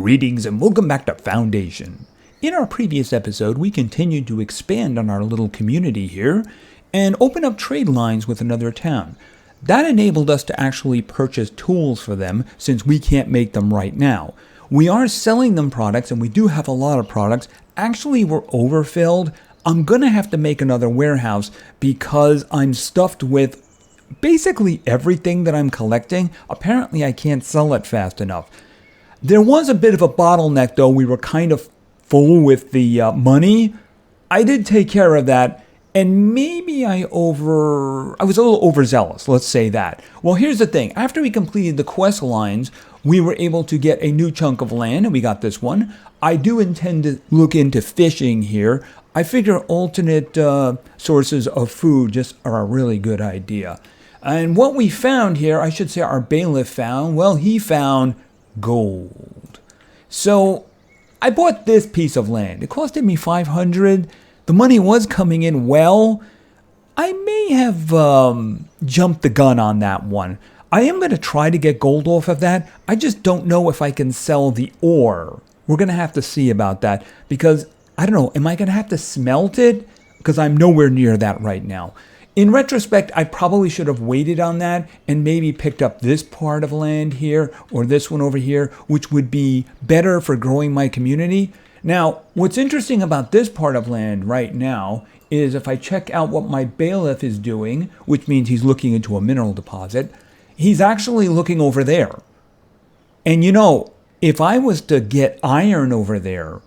Greetings and welcome back to Foundation. In our previous episode, we continued to expand on our little community here and open up trade lines with another town. That enabled us to actually purchase tools for them since we can't make them right now. We are selling them products and we do have a lot of products. Actually, we're overfilled. I'm going to have to make another warehouse because I'm stuffed with basically everything that I'm collecting. Apparently, I can't sell it fast enough. There was a bit of a bottleneck, though. We were kind of full with the money. I did take care of that, and maybe I was a little overzealous, let's say that. Well, here's the thing. After we completed the quest lines, we were able to get a new chunk of land, and we got this one. I do intend to look into fishing here. I figure alternate sources of food just are a really good idea. And what we found here, I should say our bailiff found, well, he found gold. So I bought this piece of land. It costed me $500. The money was coming in well. I may have jumped the gun on that one. I am going to try to get gold off of that. I just don't know if I can sell the ore. We're going to have to see about that because, I don't know, am I going to have to smelt it? Because I'm nowhere near that right now. In retrospect, I probably should have waited on that and maybe picked up this part of land here or this one over here, which would be better for growing my community. Now, what's interesting about this part of land right now is if I check out what my bailiff is doing, which means he's looking into a mineral deposit, he's actually looking over there. And you know, if I was to get iron over there,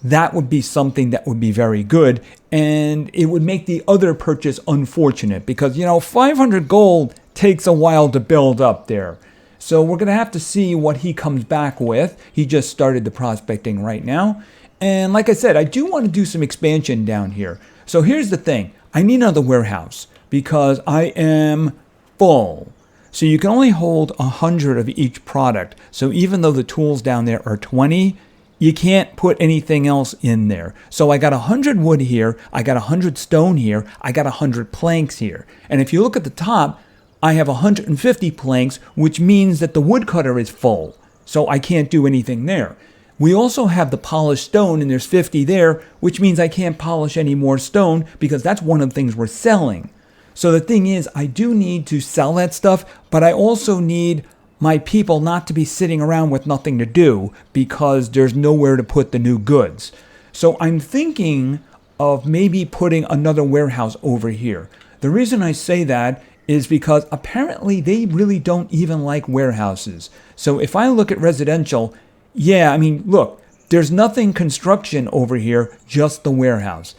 that would be something that would be very good, and it would make the other purchase unfortunate because, you know, 500 gold takes a while to build up there. So we're going to have to see what he comes back with. He just started the prospecting right now. And like I said, I do want to do some expansion down here. So here's the thing. I need another warehouse because I am full. So you can only hold 100 of each product. So even though the tools down there are 20, you can't put anything else in there. So I got 100 wood here, I got 100 stone here, I got 100 planks here. And if you look at the top, I have 150 planks, which means that the woodcutter is full. So I can't do anything there. We also have the polished stone, and there's 50 there, which means I can't polish any more stone because that's one of the things we're selling. So the thing is, I do need to sell that stuff, but I also need my people not to be sitting around with nothing to do because there's nowhere to put the new goods. So I'm thinking of maybe putting another warehouse over here. The reason I say that is because apparently they really don't even like warehouses. So if I look at residential, yeah, I mean, look, there's nothing construction over here, just the warehouse.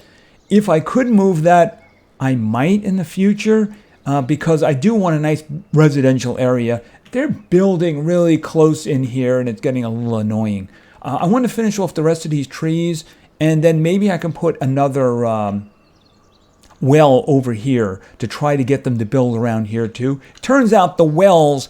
If I could move that, I might in the future because I do want a nice residential area. They're building really close in here, and it's getting a little annoying. I want to finish off the rest of these trees, and then maybe I can put another well over here to try to get them to build around here too. Turns out the wells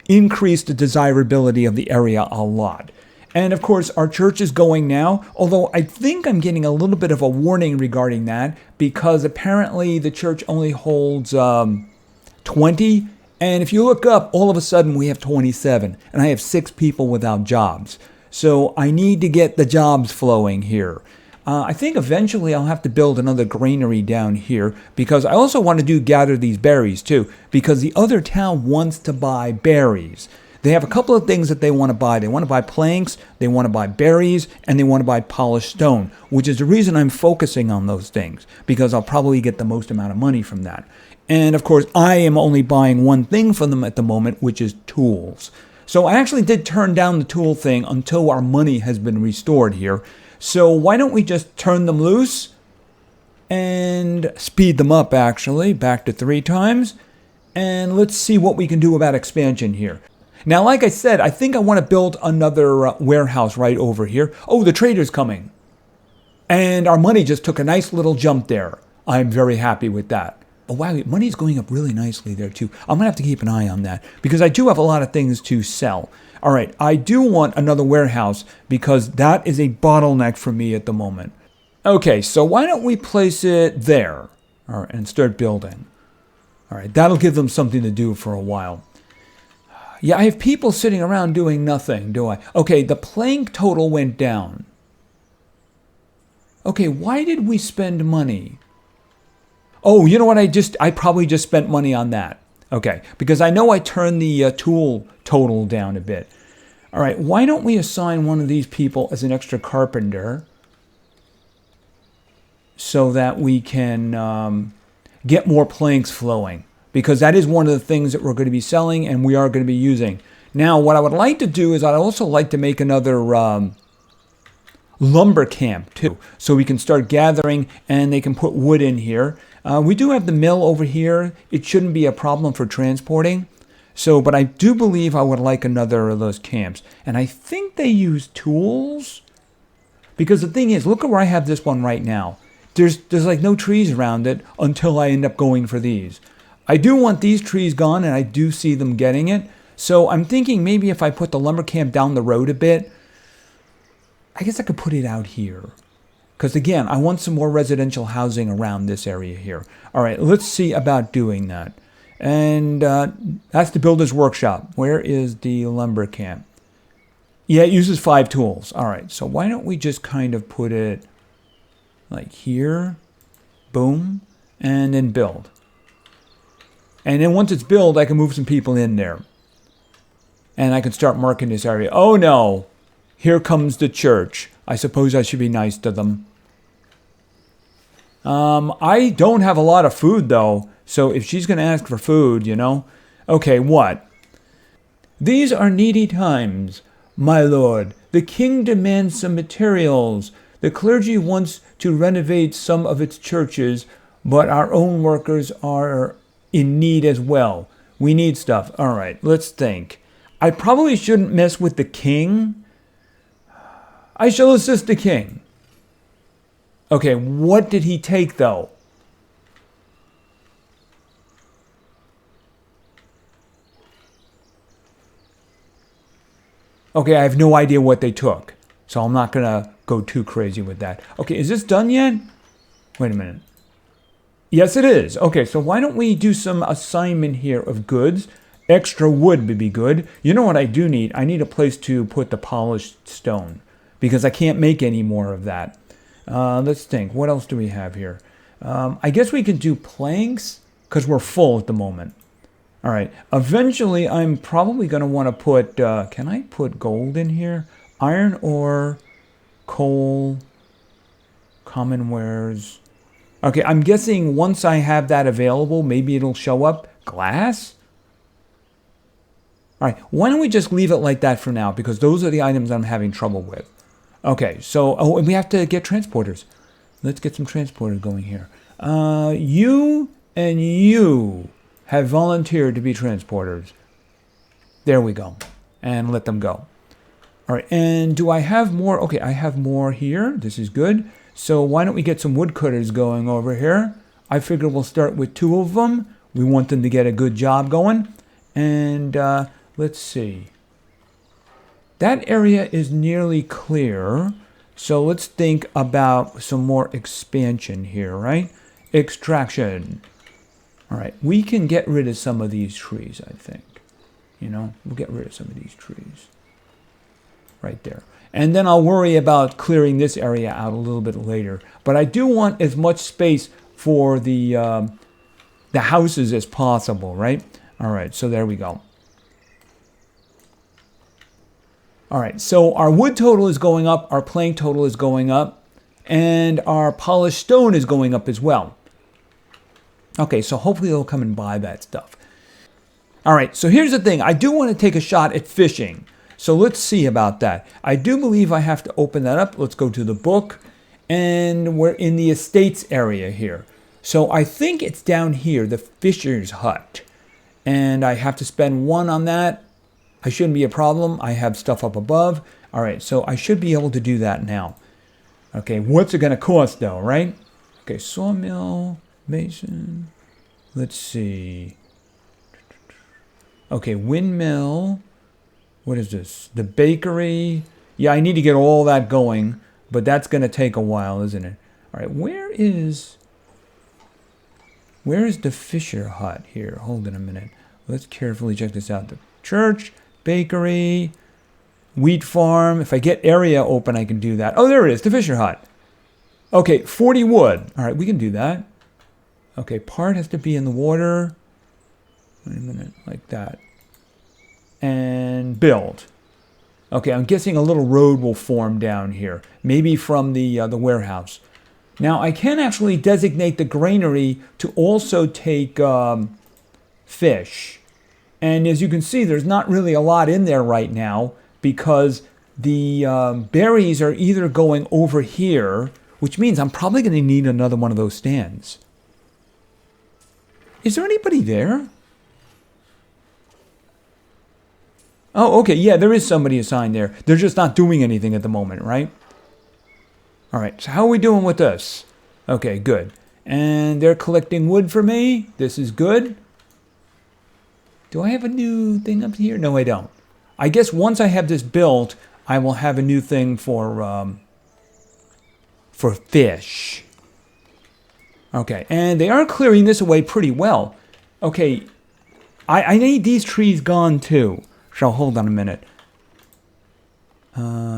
increase the desirability of the area a lot. And of course, our church is going now, although I think I'm getting a little bit of a warning regarding that because apparently the church only holds 20. And if you look up, all of a sudden we have 27, and I have 6 people without jobs. So I need to get the jobs flowing here. I think eventually I'll have to build another granary down here because I also want to gather these berries too, because the other town wants to buy berries. They have a couple of things that they want to buy. They want to buy planks, they want to buy berries, and they want to buy polished stone, which is the reason I'm focusing on those things, because I'll probably get the most amount of money from that. And of course, I am only buying one thing from them at the moment, which is tools. So I actually did turn down the tool thing until our money has been restored here. So why don't we just turn them loose and speed them up, actually, back to 3 times. And let's see what we can do about expansion here. Now, like I said, I think I want to build another warehouse right over here. Oh, the trader's coming. And our money just took a nice little jump there. I'm very happy with that. Oh, wow, money's going up really nicely there, too. I'm going to have to keep an eye on that because I do have a lot of things to sell. All right, I do want another warehouse because that is a bottleneck for me at the moment. Okay, so why don't we place it there? All right, and start building. All right, that'll give them something to do for a while. Yeah, I have people sitting around doing nothing, do I? Okay, the plank total went down. Okay, why did we spend money? Oh, you know what? I probably just spent money on that. Okay, because I know I turned the tool total down a bit. All right, why don't we assign one of these people as an extra carpenter so that we can get more planks flowing? Because that is one of the things that we're going to be selling and we are going to be using. Now, what I would like to do is I'd also like to make another lumber camp too, so we can start gathering and they can put wood in here. We do have the mill over here. It shouldn't be a problem for transporting. So, but I do believe I would like another of those camps. And I think they use tools. Because the thing is, look at where I have this one right now. There's like no trees around it until I end up going for these. I do want these trees gone, and I do see them getting it. So I'm thinking maybe if I put the lumber camp down the road a bit, I guess I could put it out here. Because again, I want some more residential housing around this area here. All right, let's see about doing that. And that's the builder's workshop. Where is the lumber camp? Yeah, it uses 5 tools. All right, so why don't we just kind of put it like here, boom, and then build. And then once it's built, I can move some people in there. And I can start marking this area. Oh no, here comes the church. I suppose I should be nice to them. I don't have a lot of food though. So if she's going to ask for food, you know. Okay, what? These are needy times, my lord. The king demands some materials. The clergy wants to renovate some of its churches, but our own workers are in need as well. We need stuff. All right, let's think. I probably shouldn't mess with the king. I shall assist the king. Okay, what did he take though? Okay, I have no idea what they took. So I'm not going to go too crazy with that. Okay, is this done yet? Wait a minute. Yes, it is. Okay, so why don't we do some assignment here of goods? Extra wood would be good. You know what I do need? I need a place to put the polished stone because I can't make any more of that. Let's think. What else do we have here? I guess we could do planks because we're full at the moment. All right. Eventually, I'm probably going to want to put, can I put gold in here? Iron ore, coal, common wares. Okay, I'm guessing once I have that available, maybe it'll show up. Glass? All right, why don't we just leave it like that for now? Because those are the items I'm having trouble with. Okay, so, oh, and we have to get transporters. Let's get some transporters going here. You and you have volunteered to be transporters. There we go. And let them go. All right, and do I have more? Okay, I have more here. This is good. So why don't we get some woodcutters going over here? I figure we'll start with 2 of them. We want them to get a good job going. And let's see. That area is nearly clear. So let's think about some more expansion here, right? Extraction. All right, we can get rid of some of these trees, I think. You know, we'll get rid of some of these trees. Right there. And then I'll worry about clearing this area out a little bit later. But I do want as much space for the houses as possible, right? All right, so there we go. All right, so our wood total is going up, our plank total is going up, and our polished stone is going up as well. Okay, so hopefully they'll come and buy that stuff. All right, so here's the thing. I do want to take a shot at fishing. So let's see about that. I do believe I have to open that up. Let's go to the book. And we're in the estates area here. So I think it's down here, the fisher's hut. And I have to spend 1 on that. I shouldn't be a problem. I have stuff up above. All right, so I should be able to do that now. Okay, what's it going to cost though, right? Okay, sawmill, mason. Let's see. Okay, windmill. What is this? The bakery. Yeah, I need to get all that going, but that's going to take a while, isn't it? All right, where is the fisher hut here? Hold on a minute. Let's carefully check this out. The church. Bakery, wheat farm. If I get area open, I can do that. Oh, there it is, the Fisher Hut. Okay, 40 wood. All right, we can do that. Okay, part has to be in the water. Wait a minute, like that. And build. Okay, I'm guessing a little road will form down here, maybe from the warehouse. Now, I can actually designate the granary to also take fish. And as you can see, there's not really a lot in there right now because the berries are either going over here, which means I'm probably going to need another one of those stands. Is there anybody there? Oh, okay, yeah, there is somebody assigned there. They're just not doing anything at the moment, right? All right, so how are we doing with this? Okay, good. And they're collecting wood for me. This is good. Do I have a new thing up here? No, I don't. I guess once I have this built, I will have a new thing for fish. Okay, and they are clearing this away pretty well. Okay, I need these trees gone too. So hold on a minute.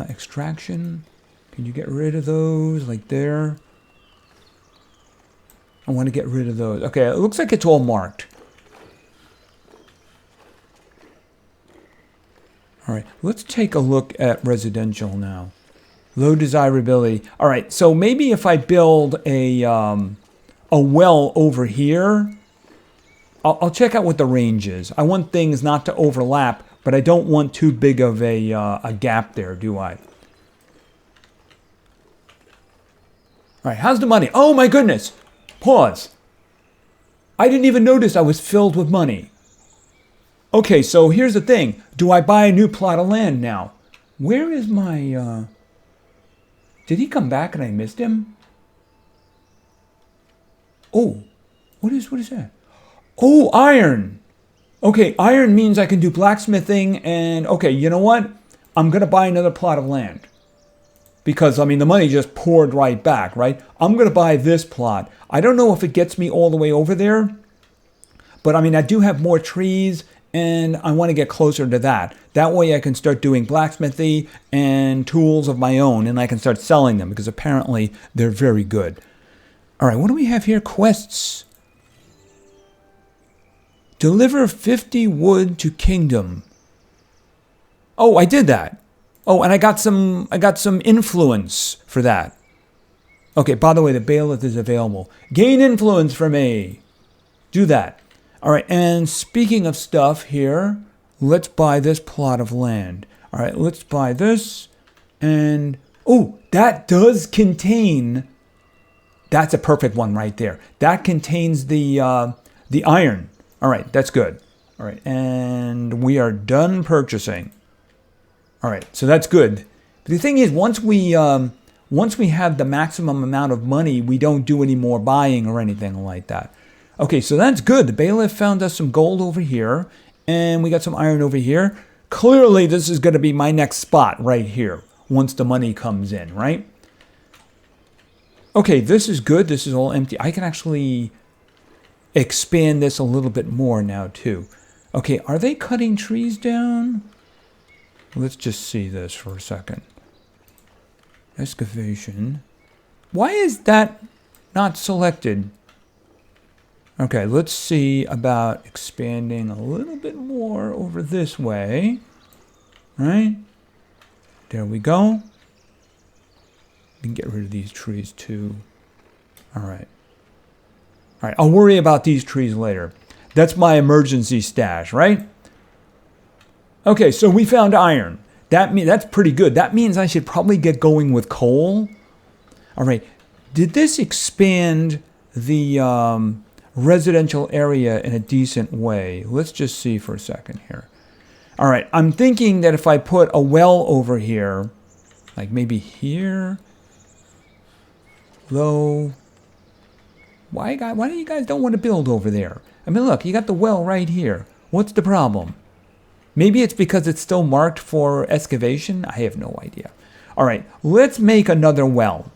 Extraction. Can you get rid of those like there? I want to get rid of those. Okay, it looks like it's all marked. All right, let's take a look at residential now. Low desirability. All right, so maybe if I build a well over here, I'll check out what the range is. I want things not to overlap, but I don't want too big of a gap there, do I? All right, how's the money? Oh my goodness! Pause. I didn't even notice I was filled with money. Okay, so here's the thing. Do I buy a new plot of land now? Where is my... Did he come back and I missed him? Oh, what is that? Oh, iron! Okay, iron means I can do blacksmithing and... Okay, you know what? I'm going to buy another plot of land. Because, I mean, the money just poured right back, right? I'm going to buy this plot. I don't know if it gets me all the way over there. But, I mean, I do have more trees and I want to get closer to that. That way I can start doing blacksmithy and tools of my own and I can start selling them because apparently they're very good. All right, what do we have here? Quests. Deliver 50 wood to kingdom. Oh, I did that. Oh, and I got some influence for that. Okay, by the way, the bailiff is available. Gain influence for me. Do that. All right, and speaking of stuff here, let's buy this plot of land. All right, let's buy this. And, oh, that does contain, that's a perfect one right there. That contains the iron. All right, that's good. All right, and we are done purchasing. All right, so that's good. But the thing is, once we have the maximum amount of money, we don't do any more buying or anything like that. Okay, so that's good. The bailiff found us some gold over here, and we got some iron over here. Clearly, this is going to be my next spot right here once the money comes in, right? Okay, this is good. This is all empty. I can actually expand this a little bit more now, too. Okay, are they cutting trees down? Let's just see this for a second. Excavation. Why is that not selected? Okay, let's see about expanding a little bit more over this way. Right? There we go. We can get rid of these trees too. All right. All right, I'll worry about these trees later. That's my emergency stash, right? Okay, so we found iron. That's pretty good. That means I should probably get going with coal. All right. Did this expand the residential area in a decent way? Let's just see for a second here. All right. I'm thinking that if I put a well over here, like maybe here, low. Why do you guys don't want to build over there? I mean, look, you got the well right here. What's the problem? Maybe it's because it's still marked for excavation. I have no idea. All right, let's make another well.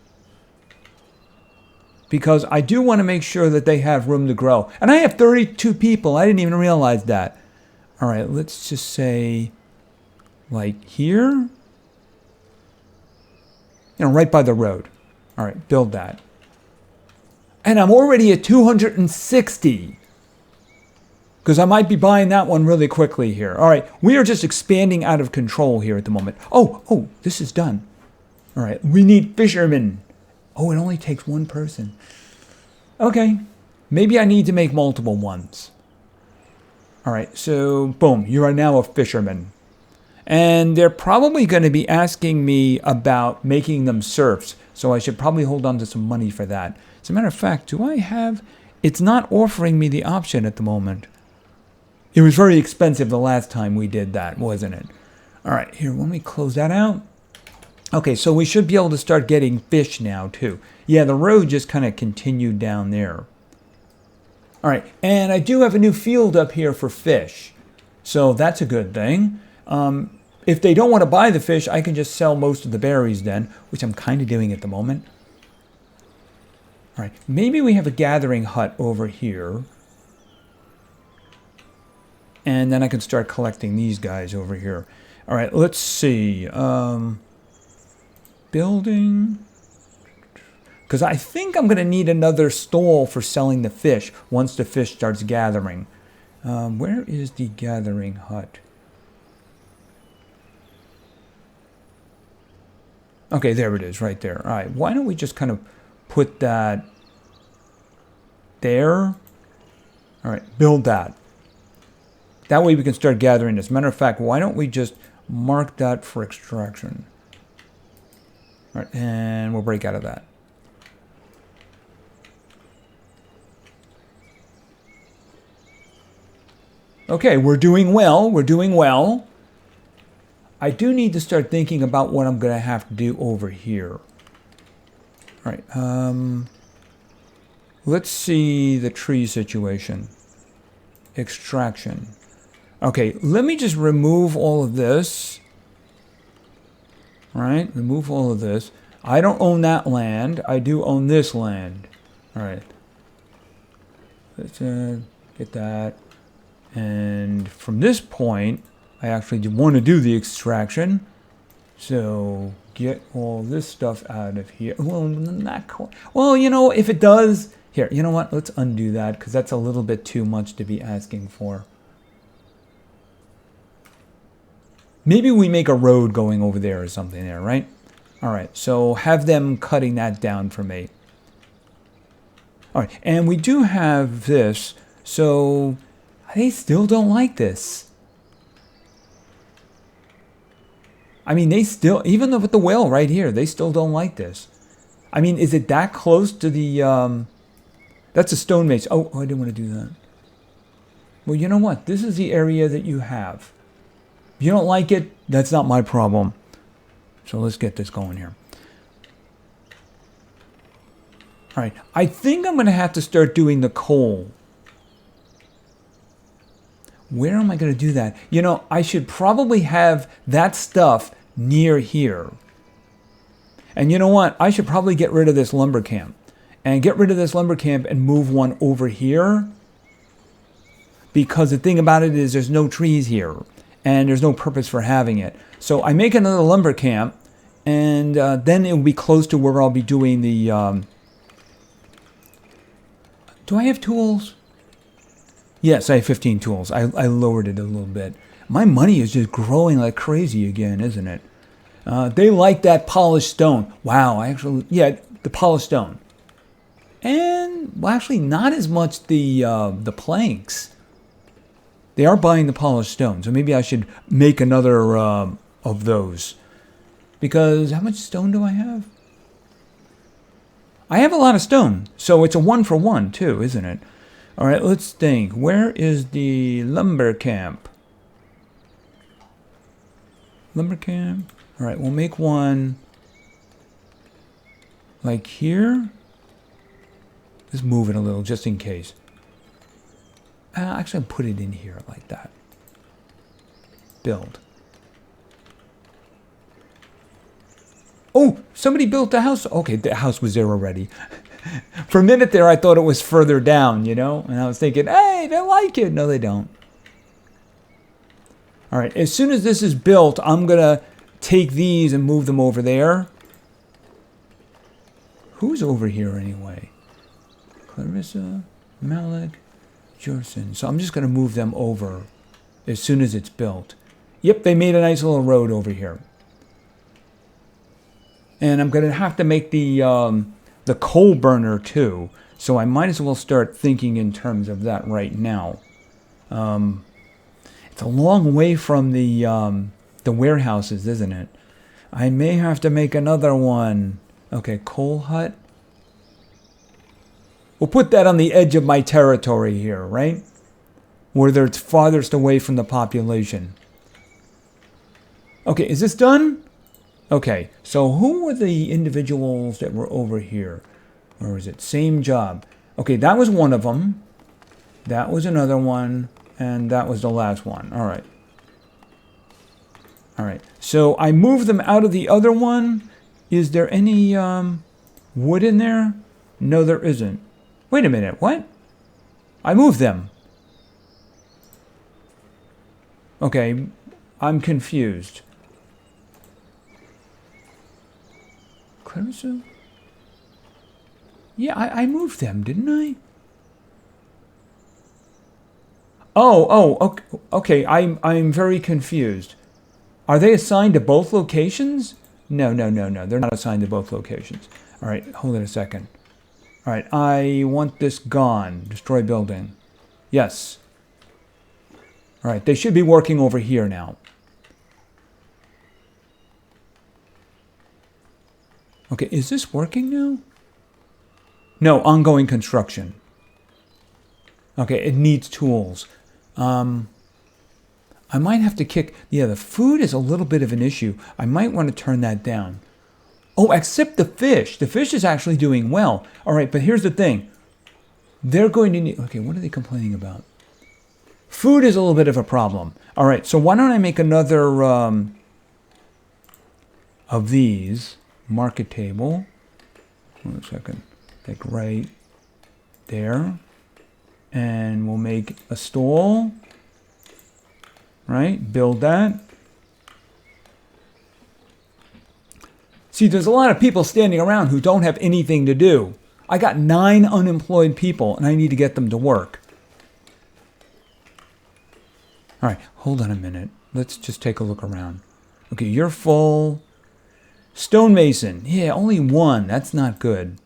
Because I do want to make sure that they have room to grow. And I have 32 people. I didn't even realize that. All right, let's just say Like here? You know, right by the road. All right, build that. And I'm already at 260. Because I might be buying that one really quickly here. All right, we are just expanding out of control here at the moment. Oh, this is done. All right, we need fishermen. Oh, it only takes one person. Okay, maybe I need to make multiple ones. All right, so boom, you are now a fisherman. And they're probably going to be asking me about making them serfs. So I should probably hold on to some money for that. As a matter of fact, do I have... It's not offering me the option at the moment. It was very expensive the last time we did that, wasn't it? All right, here, let me close that out. Okay, so we should be able to start getting fish now, too. Yeah, the road just kind of continued down there. All right, and I do have a new field up here for fish. So that's a good thing. If they don't want to buy the fish, I can just sell most of the berries then, which I'm kind of doing at the moment. All right, maybe we have a gathering hut over here. And then I can start collecting these guys over here. All right, let's see. Building. Because I think I'm going to need another stall for selling the fish once the fish starts gathering. Where is the gathering hut? Okay, there it is, right there. All right, why don't we just kind of put that there? All right, build that. That way we can start gathering. As a matter of fact, why don't we just mark that for extraction? All right, and we'll break out of that. Okay, we're doing well. We're doing well. I do need to start thinking about what I'm going to have to do over here. All right, let's see the tree situation. Extraction. Okay, let me just remove all of this. All right, remove all of this. I don't own that land. I do own this land. All right. Let's get that. And from this point, I actually want to do the extraction. So get all this stuff out of here. Well, not quite. Well, you know, if it does... Here, you know what? Let's undo that because that's a little bit too much to be asking for. Maybe we make a road going over there or something there, right? All right, so have them cutting that down for me. All right, and we do have this, so they still don't like this. I mean, they still, even with the well right here, they still don't like this. I mean, is it that close to the, that's a stone mace. Oh, I didn't want to do that. Well, you know what? This is the area that you have. If you don't like it, that's not my problem. So let's get this going here. All right, I think I'm going to have to start doing the coal. Where am I going to do that? You know, I should probably have that stuff near here. And you know what? I should probably get rid of this lumber camp. And get rid of this lumber camp and move one over here. Because the thing about it is there's no trees here. And there's no purpose for having it. So I make another lumber camp. And then it will be close to where I'll be doing the... Do I have tools? Yes, I have 15 tools. I lowered it a little bit. My money is just growing like crazy again, isn't it? They like that polished stone. Wow, yeah, the polished stone. And, well, actually, not as much the planks. They are buying the polished stone, so maybe I should make another of those. Because how much stone do I have? I have a lot of stone, so it's a 1-for-1 too, isn't it? All right, let's think. Where is the lumber camp? Lumber camp. All right, we'll make one like here. Let's move it a little just in case. Actually, I'll put it in here like that. Build. Oh, somebody built the house. Okay, the house was there already. For a minute there, I thought it was further down, you know? And I was thinking, hey, they like it. No, they don't. All right, as soon as this is built, I'm going to take these and move them over there. Who's over here anyway? Clarissa, Malik, Jorson. So I'm just going to move them over as soon as it's built. Yep, they made a nice little road over here. And I'm going to have to make the coal burner too. So I might as well start thinking in terms of that right now. It's a long way from the warehouses, isn't it? I may have to make another one. Okay, coal hut. We'll put that on the edge of my territory here, right? Where it's farthest away from the population. Okay, is this done? Okay, so who were the individuals that were over here? Or is it same job? Okay, that was one of them. That was another one. And that was the last one. All right. All right. So I moved them out of the other one. Is there any wood in there? No, there isn't. Wait a minute. What? I moved them. Okay. I'm confused. Clarissa? Yeah, I moved them, didn't I? Oh, okay. I'm very confused. Are they assigned to both locations? No. They're not assigned to both locations. All right, hold it a second. All right, I want this gone. Destroy building. Yes. All right, they should be working over here now. Okay, is this working now? No, ongoing construction. Okay, it needs tools. I might have to kick... Yeah, the food is a little bit of an issue. I might want to turn that down. Oh, except the fish. The fish is actually doing well. All right, but here's the thing. They're going to need... Okay, what are they complaining about? Food is a little bit of a problem. All right, so why don't I make another of these. Market table. Hold on a second. Like right there. And we'll make a stall. Right? Build that. See, there's a lot of people standing around who don't have anything to do. I got 9 unemployed people, and I need to get them to work. All right, hold on a minute. Let's just take a look around. Okay, you're full. Stonemason. Yeah, only 1. That's not good.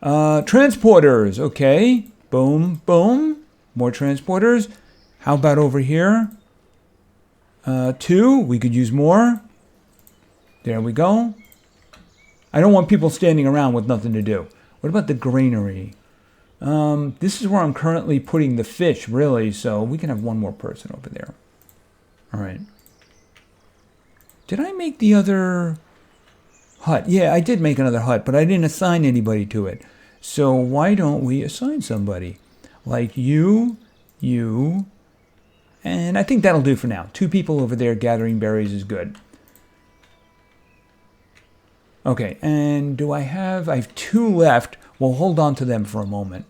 Transporters. Okay. Boom, boom. More transporters. How about over here? 2. We could use more. There we go. I don't want people standing around with nothing to do. What about the granary? This is where I'm currently putting the fish, really, so we can have 1 more person over there. All right. Did I make the other hut? Yeah, I did make another hut, but I didn't assign anybody to it. So why don't we assign somebody? Like you, and I think that'll do for now. 2 people over there gathering berries is good. Okay, and I have 2 left. We'll hold on to them for a moment.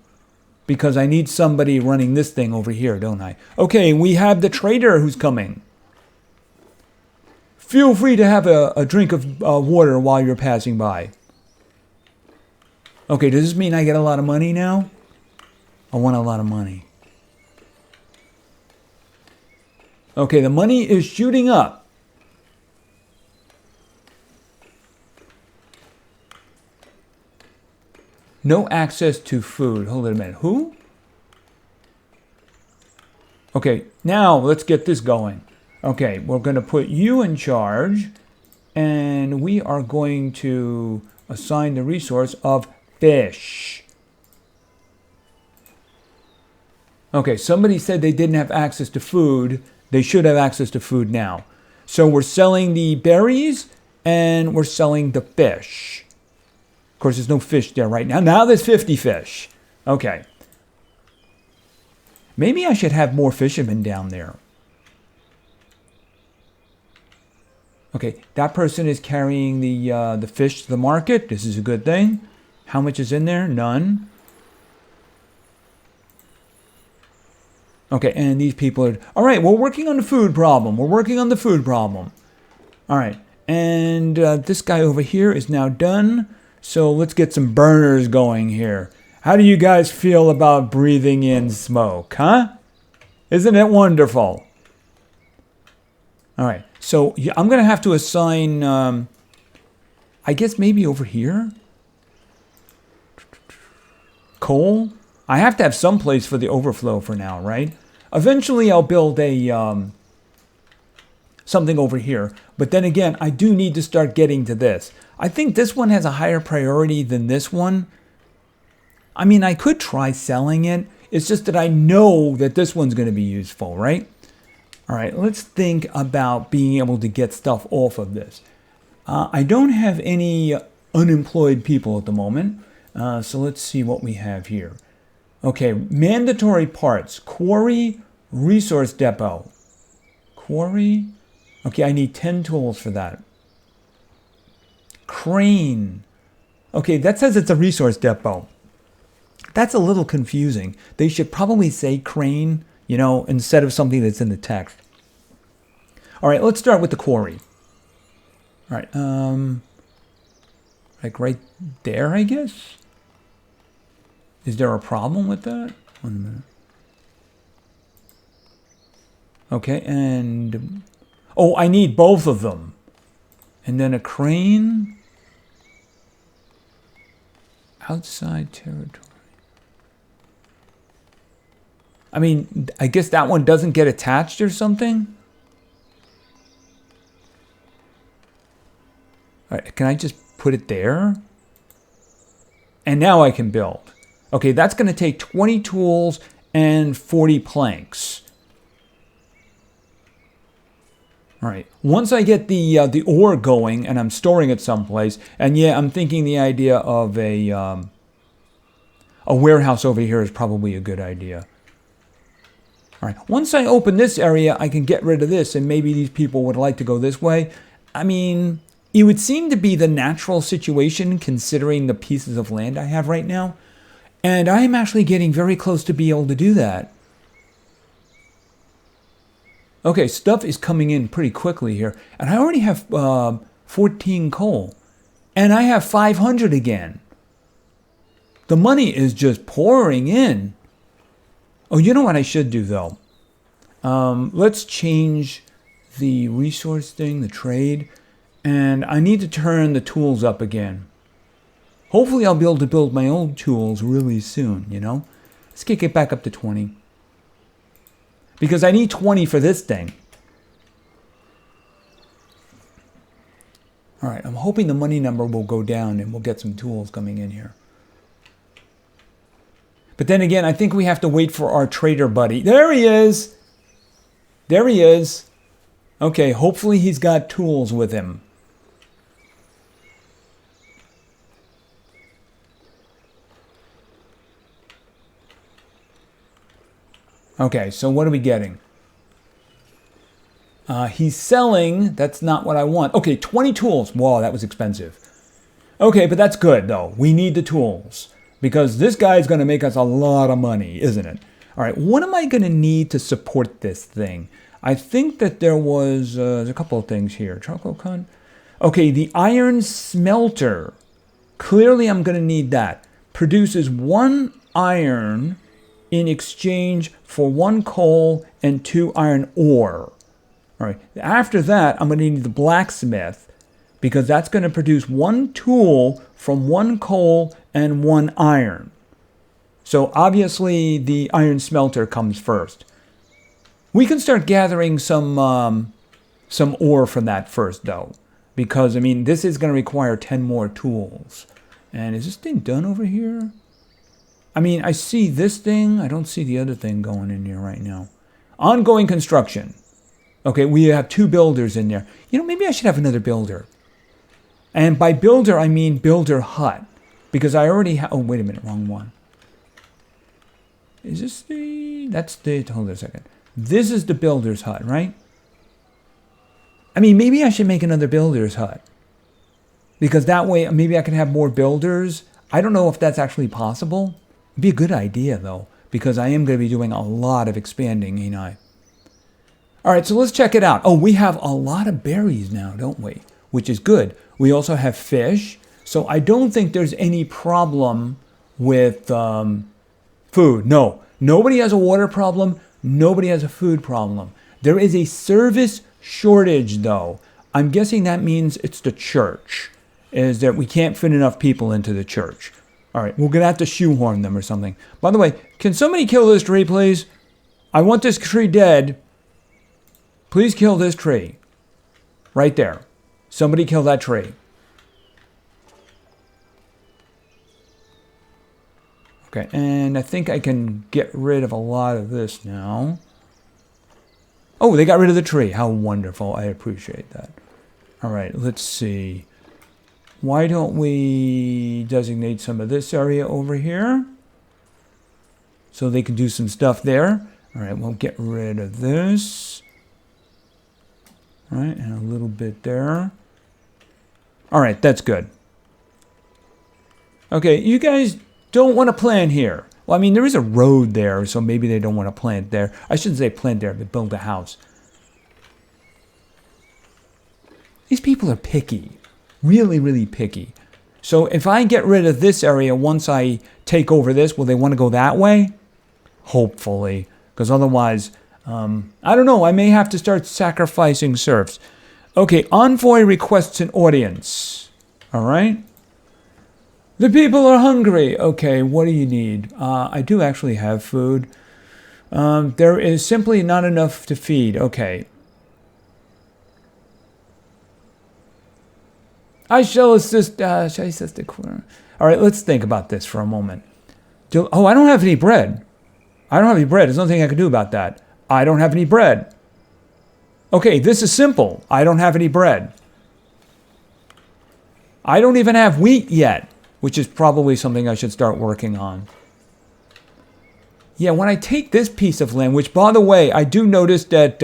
Because I need somebody running this thing over here, don't I? Okay, we have the trader who's coming. Feel free to have a drink of water while you're passing by. Okay, does this mean I get a lot of money now? I want a lot of money. Okay, the money is shooting up. No access to food. Hold it a minute. Who? Okay, now let's get this going. Okay, we're going to put you in charge, and we are going to assign the resource of fish. Okay, somebody said they didn't have access to food. They should have access to food now. So we're selling the berries, and we're selling the fish. Of course, there's no fish there right now. Now there's 50 fish. Okay. Maybe I should have more fishermen down there. Okay, that person is carrying the fish to the market. This is a good thing. How much is in there? None. Okay, and these people are, all right, we're working on the food problem. We're working on the food problem. All right, and this guy over here is now done. So let's get some burners going here. How do you guys feel about breathing in smoke, huh? Isn't it wonderful? All right, so I'm going to have to assign, I guess maybe over here. Coal. I have to have some place for the overflow for now, right? Eventually I'll build a something over here. But then again, I do need to start getting to this. I think this one has a higher priority than this one. I mean, I could try selling it. It's just that I know that this one's going to be useful, right? All right, let's think about being able to get stuff off of this. I don't have any unemployed people at the moment. So let's see what we have here. Okay, mandatory parts. Quarry, resource depot. Quarry. Okay, I need 10 tools for that. Crane. Okay, that says it's a resource depot. That's a little confusing. They should probably say crane, you know, instead of something that's in the text. All right, let's start with the quarry. All right, like right there, I guess. Is there a problem with that? 1 minute. Okay, and oh, I need both of them. And then a crane. Outside territory. I mean, I guess that one doesn't get attached or something. All right, can I just put it there? And now I can build. Okay, that's going to take 20 tools and 40 planks. All right, once I get the ore going and I'm storing it someplace, and yeah, I'm thinking the idea of a warehouse over here is probably a good idea. All right, once I open this area, I can get rid of this, and maybe these people would like to go this way. I mean, it would seem to be the natural situation considering the pieces of land I have right now. And I am actually getting very close to be able to do that. Okay, stuff is coming in pretty quickly here. And I already have 14 coal. And I have 500 again. The money is just pouring in. Oh, you know what I should do, though? Let's change the resource thing, the trade. And I need to turn the tools up again. Hopefully I'll be able to build my own tools really soon, you know? Let's kick it back up to 20. Because I need 20 for this thing. All right, I'm hoping the money number will go down and we'll get some tools coming in here. But then again, I think we have to wait for our trader buddy. There he is! There he is. Okay, hopefully he's got tools with him. Okay, so what are we getting? He's selling. That's not what I want. Okay, 20 tools. Whoa, that was expensive. Okay, but that's good, though. We need the tools. Because this guy is going to make us a lot of money, isn't it? All right, what am I going to need to support this thing? I think that there was a couple of things here. Charcoal con. Okay, the iron smelter. Clearly, I'm going to need that. Produces 1 iron in exchange for 1 coal and 2 iron ore. All right. After that, I'm going to need the blacksmith because that's going to produce 1 tool from 1 coal and 1 iron. So obviously the iron smelter comes first. We can start gathering some ore from that first, though, because I mean this is going to require 10 more tools. And is this thing done over here? I mean, I see this thing. I don't see the other thing going in here right now. Ongoing construction. Okay, we have 2 builders in there. You know, maybe I should have another builder. And by builder, I mean builder hut. Because I already have... Oh, wait a minute. Wrong one. Is this the... That's the... Hold on a second. This is the builder's hut, right? I mean, maybe I should make another builder's hut. Because that way, maybe I can have more builders. I don't know if that's actually possible. It'd be a good idea, though, because I am going to be doing a lot of expanding, ain't I? All right, so let's check it out. Oh, we have a lot of berries now, don't we? Which is good. We also have fish. So I don't think there's any problem with food. No, nobody has a water problem. Nobody has a food problem. There is a service shortage, though. I'm guessing that means it's the church, is that we can't fit enough people into the church. All right, we're going to have to shoehorn them or something. By the way, can somebody kill this tree, please? I want this tree dead. Please kill this tree. Right there. Somebody kill that tree. Okay, and I think I can get rid of a lot of this now. Oh, they got rid of the tree. How wonderful. I appreciate that. All right, let's see. Why don't we designate some of this area over here so they can do some stuff there. All right, we'll get rid of this. All right, and a little bit there. All right, that's good. Okay, you guys don't want to plant here. Well, I mean, there is a road there, so maybe they don't want to plant there. I shouldn't say plant there, but build a house. These people are picky. Really, really picky. So if I get rid of this area once I take over this, will they want to go that way? Hopefully. Because otherwise, I don't know. I may have to start sacrificing serfs. Okay, envoy requests an audience. All right. The people are hungry. Okay, what do you need? I do actually have food. There is simply not enough to feed. Okay. I shall assist. Shall I assist the queen? All right, let's think about this for a moment. Oh, I don't have any bread. I don't have any bread. There's nothing I can do about that. I don't have any bread. Okay, this is simple. I don't have any bread. I don't even have wheat yet, which is probably something I should start working on. Yeah, when I take this piece of land, which, by the way, I do notice that,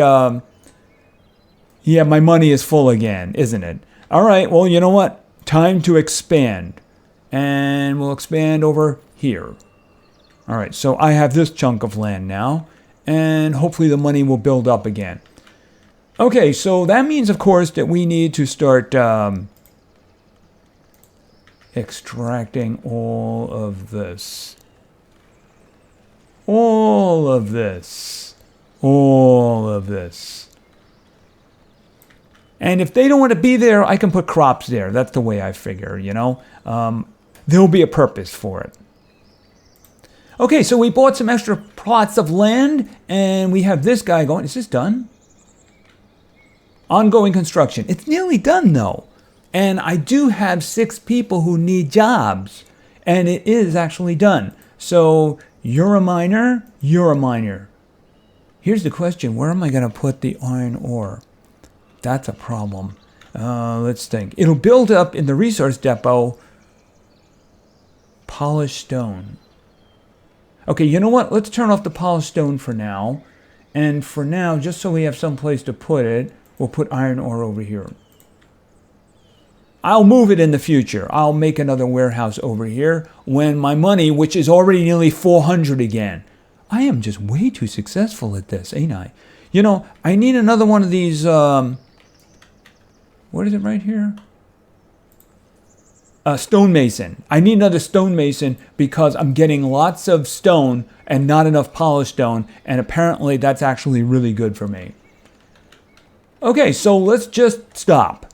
yeah, my money is full again, isn't it? All right, well, you know what? Time to expand. And we'll expand over here. All right, so I have this chunk of land now, and hopefully the money will build up again. Okay, so that means, of course, that we need to start extracting all of this. All of this. All of this. And if they don't want to be there, I can put crops there. That's the way I figure, you know. There'll be a purpose for it. Okay, so we bought some extra plots of land, and we have this guy going. Is this done? Ongoing construction. It's nearly done, though. And I do have 6 people who need jobs, and it is actually done. So you're a miner, you're a miner. Here's the question. Where am I going to put the iron ore? That's a problem. Let's think. It'll build up in the resource depot. Polished stone. Okay, you know what? Let's turn off the polished stone for now. And for now, just so we have some place to put it, we'll put iron ore over here. I'll move it in the future. I'll make another warehouse over here when my money, which is already nearly 400 again. I am just way too successful at this, ain't I? You know, I need another one of these, what is it right here? Stonemason. I need another stonemason because I'm getting lots of stone and not enough polished stone, and apparently that's actually really good for me. Okay, so let's just stop.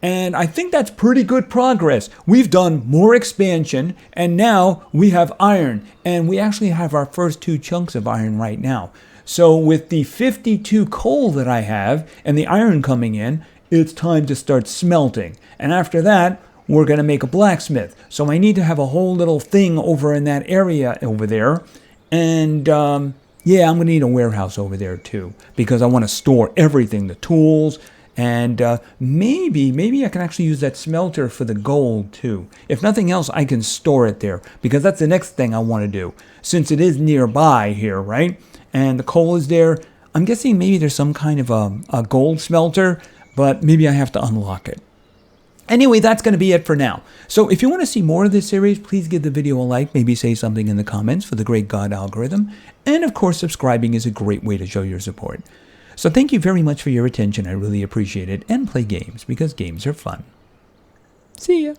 And I think that's pretty good progress. We've done more expansion, and now we have iron, and we actually have our first 2 chunks of iron right now. So with the 52 coal that I have and the iron coming in, it's time to start smelting. And after that, we're going to make a blacksmith. So I need to have a whole little thing over in that area over there. And yeah, I'm going to need a warehouse over there too, because I want to store everything, the tools. And maybe I can actually use that smelter for the gold too. If nothing else, I can store it there, because that's the next thing I want to do. Since it is nearby here, right? And the coal is there. I'm guessing maybe there's some kind of a gold smelter, but maybe I have to unlock it. Anyway, that's going to be it for now. So if you want to see more of this series, please give the video a like, maybe say something in the comments for the great God algorithm. And of course, subscribing is a great way to show your support. So thank you very much for your attention. I really appreciate it. And play games, because games are fun. See ya.